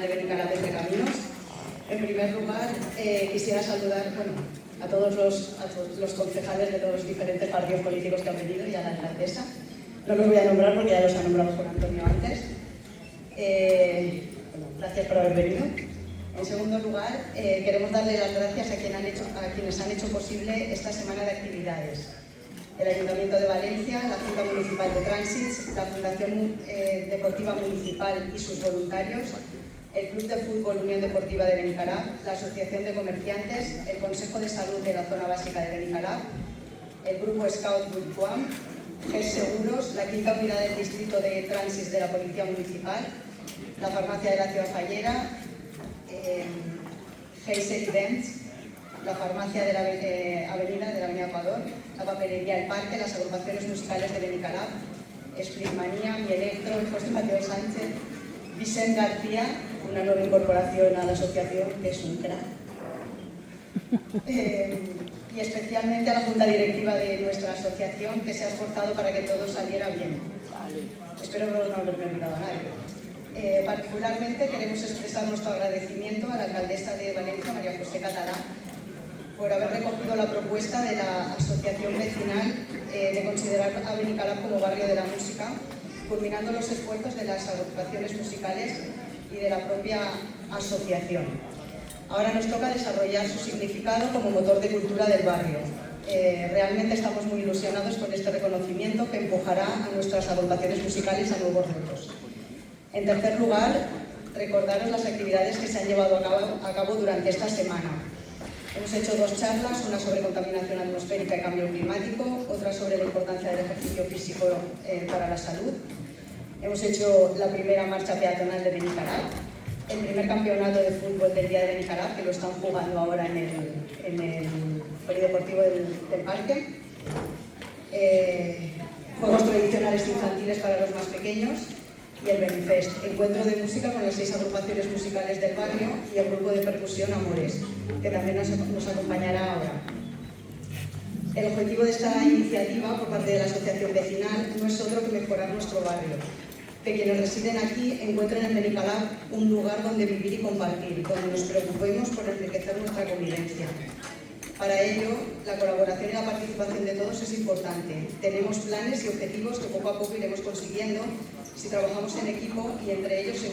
de Benicalap Entre Caminos. En primer lugar, quisiera saludar a todos los concejales de los diferentes partidos políticos que han venido y a la alcaldesa. No los voy a nombrar porque ya los ha nombrado Juan Antonio antes. Gracias por haber venido. En segundo lugar, queremos darle las gracias a quienes han hecho posible esta semana de actividades. El Ayuntamiento de Valencia, la Junta Municipal de Tránsits, la Fundación Deportiva Municipal y sus voluntarios, el Club de Fútbol Unión Deportiva de Benicalap, la Asociación de Comerciantes, el Consejo de Salud de la Zona Básica de Benicalap, el Grupo Scout Buituam, GES Seguros, la Quinta Unidad del Distrito de Tránsits de la Policía Municipal, la Farmacia de la Ciudad Fallera, Geisel Events, la Farmacia de la Avenida Ecuador, la Papelería El Parque, las agrupaciones musicales de Benicalap, Splitmanía, Mi Electro, José Mateo Sánchez, Vicent García, una nueva incorporación a la asociación, que es un crack, y especialmente a la Junta Directiva de nuestra asociación, que se ha esforzado para que todo saliera bien. Espero no haberme olvidado a nadie. Particularmente queremos expresar nuestro agradecimiento a la alcaldesa de Valencia, María José Catalá, por haber recogido la propuesta de la asociación vecinal de considerar a Benicalap como barrio de la música, culminando los esfuerzos de las agrupaciones musicales y de la propia asociación. Ahora nos toca desarrollar su significado como motor de cultura del barrio. Realmente estamos muy ilusionados con este reconocimiento que empujará a nuestras agrupaciones musicales a nuevos retos. En tercer lugar, recordaros las actividades que se han llevado a cabo durante esta semana. Hemos hecho 2 charlas, una sobre contaminación atmosférica y cambio climático, otra sobre la importancia del ejercicio físico para la salud. Hemos hecho la primera marcha peatonal de Benicalap, el primer campeonato de fútbol del Día de Benicalap, que lo están jugando ahora en el polideportivo del parque. Juegos tradicionales infantiles para los más pequeños. Y el Benifest, encuentro de música con las 6 agrupaciones musicales del barrio y el grupo de percusión Amores, que también nos acompañará ahora. El objetivo de esta iniciativa por parte de la asociación vecinal no es otro que mejorar nuestro barrio, que quienes residen aquí encuentren en Benicalap un lugar donde vivir y compartir, donde nos preocupemos por enriquecer nuestra convivencia. Para ello, la colaboración y la participación de todos es importante. Tenemos planes y objetivos que poco a poco iremos consiguiendo si trabajamos en equipo y entre ellos se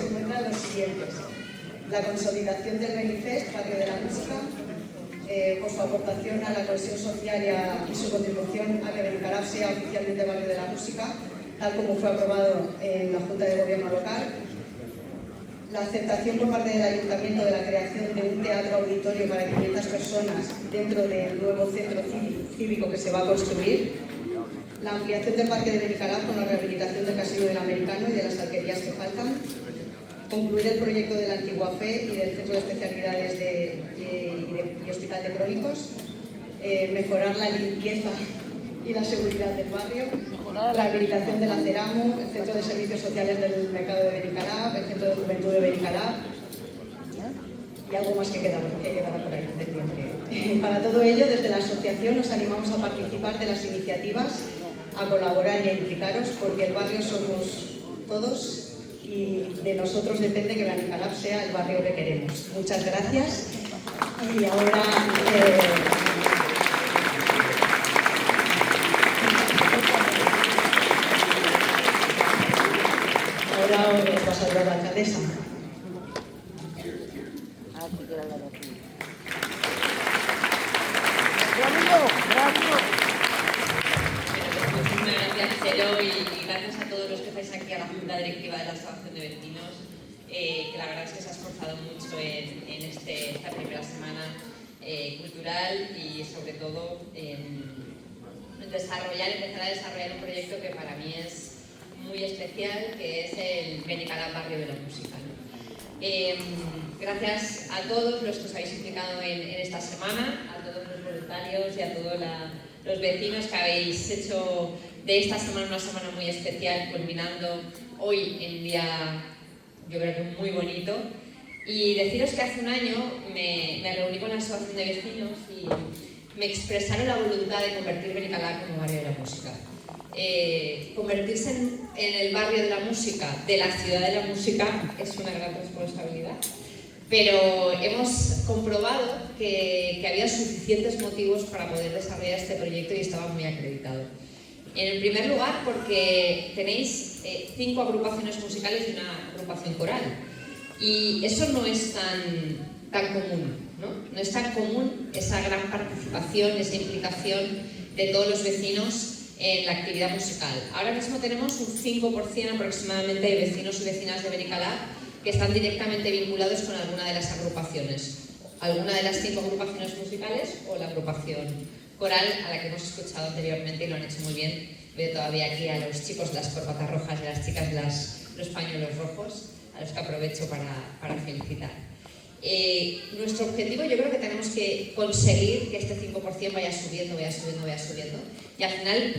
encuentran los siguientes. La consolidación del Benifest, Barrio de la Música, por su aportación a la cohesión social y su contribución a que Benicalap sea oficialmente Barrio de la Música, tal como fue aprobado en la Junta de Gobierno local. La aceptación por parte del Ayuntamiento de la creación de un teatro auditorio para 500 personas dentro del nuevo centro cívico que se va a construir. La ampliación del parque de Benicalap con la rehabilitación del Casino del Americano y de las alquerías que faltan. Concluir el proyecto de la Antigua Fe y del Centro de Especialidades y Hospital de Crónicos. Mejorar la limpieza y la seguridad del barrio, la rehabilitación de la Ceramo, el Centro de Servicios Sociales del Mercado de Benicalap, el Centro de Juventud de Benicalap y algo más que quedaba por ahí pendiente. Para todo ello, desde la asociación nos animamos a participar de las iniciativas, a colaborar y a implicaros, porque el barrio somos todos y de nosotros depende que Benicalap sea el barrio que queremos. Muchas gracias y ahora... Ahora os va a saludar la alcaldesa. Muchísimas gracias, Chelo, y gracias a todos los que estáis aquí, a la Junta Directiva de la Asociación de Vecinos, que la verdad es que se ha esforzado mucho en esta primera semana cultural y sobre todo en empezar a desarrollar un proyecto que para mí es muy especial, que es el Benicalap Barrio de la Música. Gracias a todos los que os habéis implicado en esta semana, a todos los voluntarios y a todos los vecinos que habéis hecho de esta semana una semana muy especial, culminando hoy en un día, yo creo que muy bonito. Y deciros que hace un año me reuní con la asociación de vecinos y me expresaron la voluntad de convertir Benicalap como barrio de la música. convertirse en el barrio de la música, de la ciudad de la música, es una gran responsabilidad. Pero hemos comprobado que había suficientes motivos para poder desarrollar este proyecto y estaba muy acreditado. En primer lugar, porque tenéis 5 agrupaciones musicales y una agrupación coral. Y eso no es tan común, ¿no? No es tan común esa gran participación, esa implicación de todos los vecinos en la actividad musical. Ahora mismo tenemos un 5% aproximadamente de vecinos y vecinas de Benicalap que están directamente vinculados con alguna de las agrupaciones, alguna de las 5 agrupaciones musicales o la agrupación coral a la que hemos escuchado anteriormente y lo han hecho muy bien. Veo todavía aquí a los chicos de las corbatas rojas y a las chicas de los pañuelos rojos, a los que aprovecho para felicitar. Nuestro objetivo, yo creo que tenemos que conseguir que este 5% vaya subiendo, vaya subiendo, vaya subiendo y al final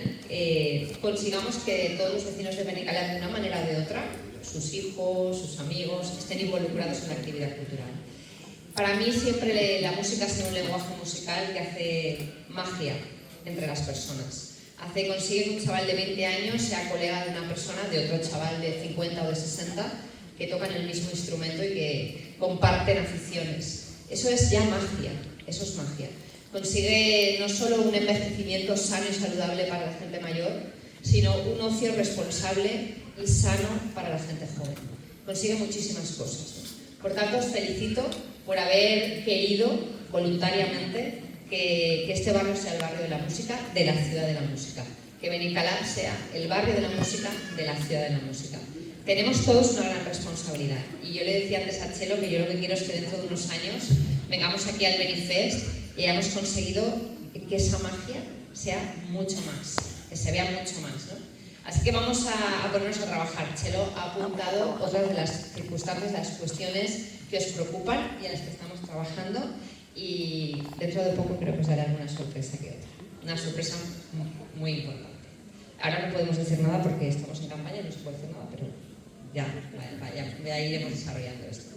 consigamos que todos los vecinos de Benicalap, de una manera o de otra, sus hijos, sus amigos, estén involucrados en la actividad cultural. Para mí siempre la música ha sido un lenguaje musical que hace magia entre las personas. Consigue que un chaval de 20 años sea colega de una persona, de otro chaval de 50 o de 60, que tocan el mismo instrumento y que comparten aficiones. Eso es ya magia, eso es magia. Consigue no solo un envejecimiento sano y saludable para la gente mayor, sino un ocio responsable y sano para la gente joven. Consigue muchísimas cosas. Por tanto, os felicito por haber querido voluntariamente que este barrio sea el barrio de la música, de la ciudad de la música. Que Benicalap sea el barrio de la música, de la ciudad de la música. Tenemos todos una gran responsabilidad. Y yo le decía antes a Chelo que yo lo que quiero es que dentro de unos años vengamos aquí al Benifest y hayamos conseguido que esa magia sea mucho más, que se vea mucho más, ¿no? Así que vamos a ponernos a trabajar. Chelo ha apuntado otras de las circunstancias, de las cuestiones que os preocupan y en las que estamos trabajando y dentro de poco creo que os daré alguna sorpresa que otra. Una sorpresa muy importante. Ahora no podemos decir nada porque estamos en campaña, no se puede decir nada, pero ya iremos desarrollando esto.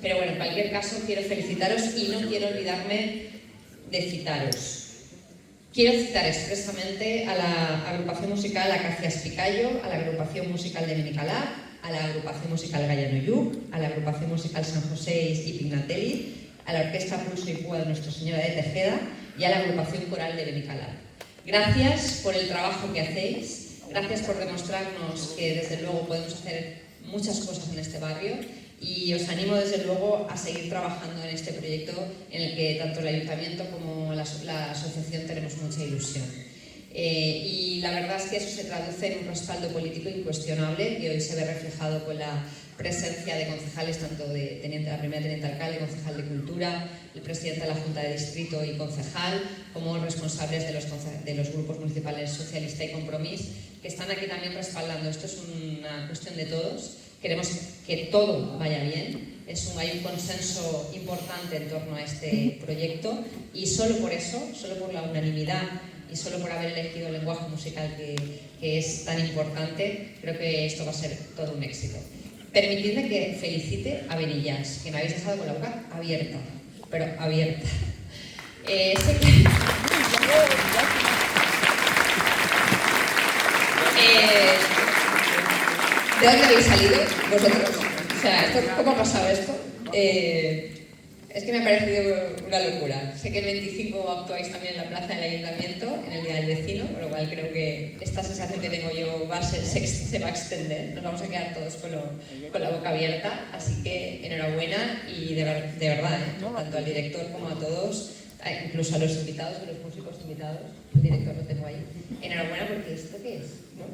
Pero bueno, en cualquier caso quiero felicitaros y no quiero olvidarme de citaros. Quiero citar expresamente a la agrupación musical Acacias Picayo, a la agrupación musical de Benicalap, a la agrupación musical Gallanoyuc, a la agrupación musical San José y Pignatelli, a la orquesta Pulso y Púa de Nuestra Señora de Tejeda y a la agrupación coral de Benicalap. Gracias por el trabajo que hacéis, gracias por demostrarnos que desde luego podemos hacer muchas cosas en este barrio y os animo desde luego a seguir trabajando en este proyecto en el que tanto el Ayuntamiento como la asociación tenemos mucha ilusión. Y la verdad es que eso se traduce en un respaldo político incuestionable que hoy se ve reflejado con la presencia de concejales, tanto de la primera teniente alcalde, concejal de Cultura, el presidente de la Junta de Distrito y concejal, como responsables de los grupos municipales Socialista y Compromís, que están aquí también respaldando. Esto es una cuestión de todos. Queremos que todo vaya bien. Hay un consenso importante en torno a este proyecto y solo por eso, solo por la unanimidad y solo por haber elegido el lenguaje musical que es tan importante, creo que esto va a ser todo un éxito. Permitidme que felicite a Benillas, que me habéis dejado con la boca abierta, pero abierta. ¿De dónde habéis salido vosotros? O sea, ¿cómo ha pasado esto? Es que me ha parecido una locura. Sé que el 25 actuáis también en la plaza del Ayuntamiento, en el Día del Vecino, por lo cual creo que esta sensación que tengo yo se va a extender. Nos vamos a quedar todos con la boca abierta, así que enhorabuena y de verdad, tanto al director como a todos, incluso a los invitados, a los músicos invitados, el director lo tengo ahí. Enhorabuena porque ¿esto qué es? ¿No?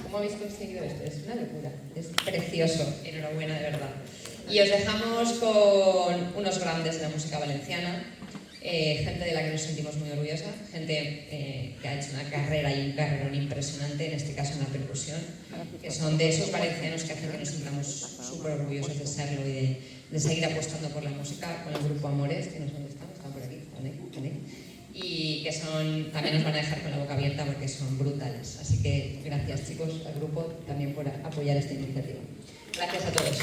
¿Cómo habéis conseguido esto? Es una locura, es precioso. Enhorabuena, de verdad. Y os dejamos con unos grandes de la música valenciana, gente de la que nos sentimos muy orgullosa, gente que ha hecho una carrera y un carrerón impresionante, en este caso en la percusión, que son de esos valencianos que hacen que nos sintamos súper orgullosos de serlo y de seguir apostando por la música, con el grupo Amores, que no sé dónde están por aquí, ¿vale? Y que también nos van a dejar con la boca abierta porque son brutales. Así que gracias chicos al grupo también por apoyar esta iniciativa. Gracias a todos.